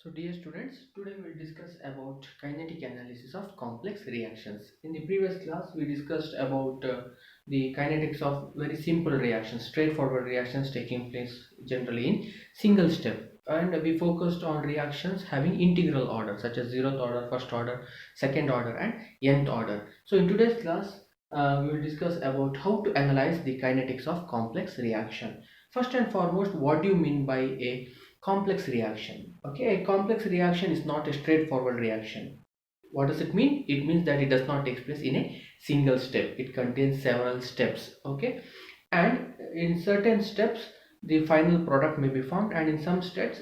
So dear students, today we will discuss about kinetic analysis of complex reactions. In the previous class, we discussed about the kinetics of very simple reactions, straightforward reactions taking place generally in single step. And we focused on reactions having integral order such as zeroth order, first order, second order and nth order. So in today's class, we will discuss about how to analyze the kinetics of complex reaction. First and foremost, what do you mean by a complex reaction? Okay, a complex reaction is not a straightforward reaction. What does it mean? It means that it does not take place in a single step. It contains several steps. Okay, and in certain steps the final product may be formed, and in some steps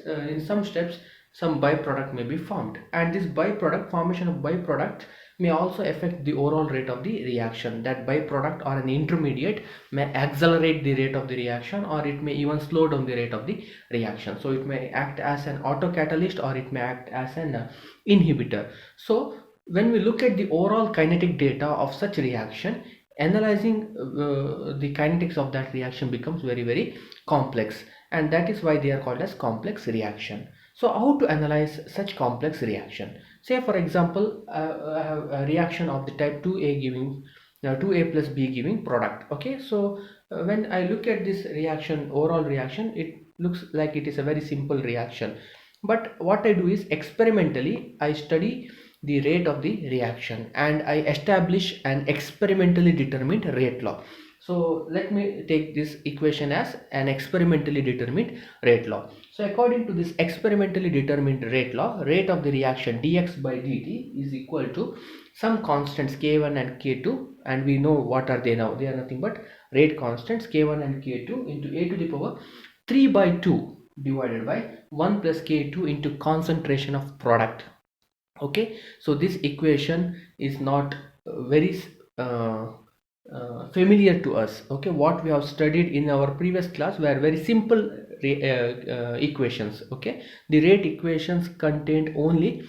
some byproduct may be formed, and this byproduct formation of byproduct may also affect the overall rate of the reaction. That byproduct or an intermediate may accelerate the rate of the reaction, or it may even slow down the rate of the reaction. So it may act as an autocatalyst, or it may act as an inhibitor. So when we look at the overall kinetic data of such reaction, analyzing the kinetics of that reaction becomes very complex, and that is why they are called as complex reaction. So how to analyze such complex reaction? Say for example, I have a reaction of the type 2a giving 2a plus b giving product. Okay, so when I look at this reaction, overall reaction, it looks like it is a very simple reaction. But what I do is, experimentally I study the rate of the reaction and I establish an experimentally determined rate law. So let me take this equation as an experimentally determined rate law. So according to this experimentally determined rate law, rate of the reaction dx by dt is equal to some constants k1 and k2, and we know what are they now. They are nothing but rate constants k1 and k2 into a to the power 3 by 2 divided by 1 plus k2 into concentration of product. Okay, so this equation is not very familiar to us. Okay, what we have studied in our previous class were very simple equations. Okay, the rate equations contained only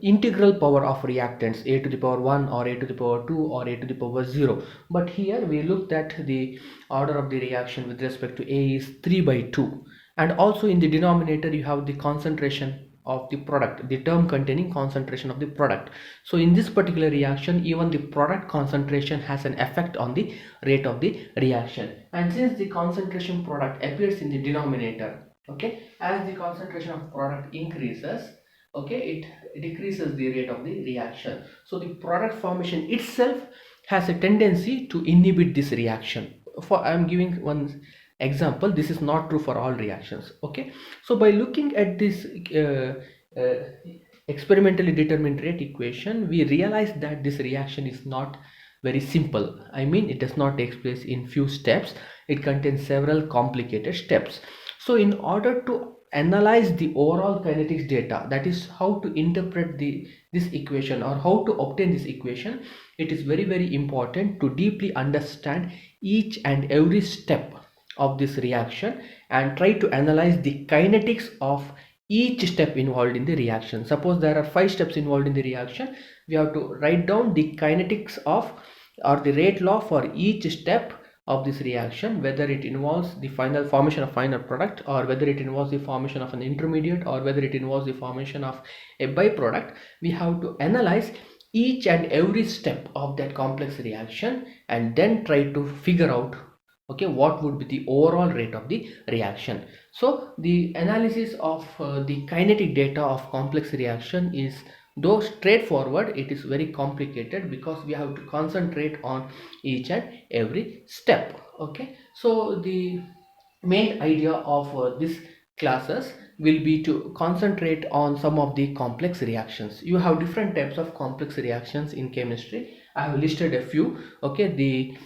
integral power of reactants, a to the power 1 or a to the power 2 or a to the power 0. But here we looked at the order of the reaction with respect to a is 3 by 2, and also in the denominator you have the concentration of the product, the term containing concentration of the product. So in this particular reaction, even the product concentration has an effect on the rate of the reaction. And since the concentration product appears in the denominator, okay, as the concentration of product increases, okay, it decreases the rate of the reaction. So the product formation itself has a tendency to inhibit this reaction. For I am giving one example, this is not true for all reactions. Okay, so by looking at this uh, experimentally determined rate equation, we realize that this reaction is not very simple. I mean, it does not take place in few steps. It contains several complicated steps. So in order to analyze the overall kinetics data, that is how to interpret this equation or how to obtain this equation, it is very important to deeply understand each and every step of this reaction and try to analyze the kinetics of each step involved in the reaction. Suppose there are 5 steps involved in the reaction, we have to write down the kinetics of or the rate law for each step of this reaction, whether it involves the final formation of final product, or whether it involves the formation of an intermediate, or whether it involves the formation of a byproduct. We have to analyze each and every step of that complex reaction and then try to figure out, okay, what would be the overall rate of the reaction. So the analysis of the kinetic data of complex reaction is, though straightforward, it is very complicated because we have to concentrate on each and every step. Okay, so the main idea of this classes will be to concentrate on some of the complex reactions. You have different types of complex reactions in chemistry. I have listed a few. Okay,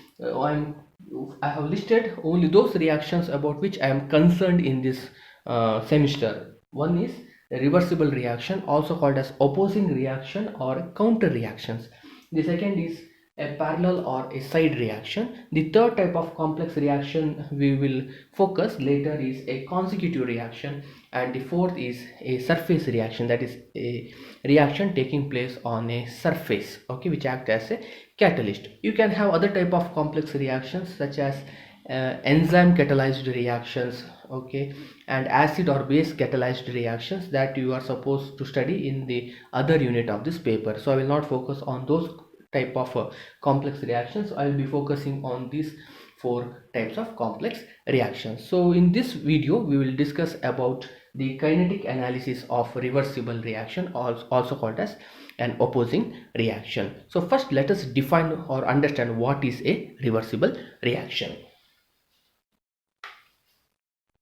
I have listed only those reactions about which I am concerned in this semester. One is a reversible reaction, also called as opposing reaction or counter reactions. The second is a parallel or a side reaction. The third type of complex reaction we will focus later is a consecutive reaction, and the fourth is a surface reaction, that is a reaction taking place on a surface, okay, which act as a catalyst. You can have other type of complex reactions such as enzyme catalyzed reactions, okay, and acid or base catalyzed reactions that you are supposed to study in the other unit of this paper. So I will not focus on those type of complex reactions. I will be focusing on these four types of complex reactions. So in this video we will discuss about the kinetic analysis of reversible reaction, also called as an opposing reaction. So first let us define or understand what is a reversible reaction.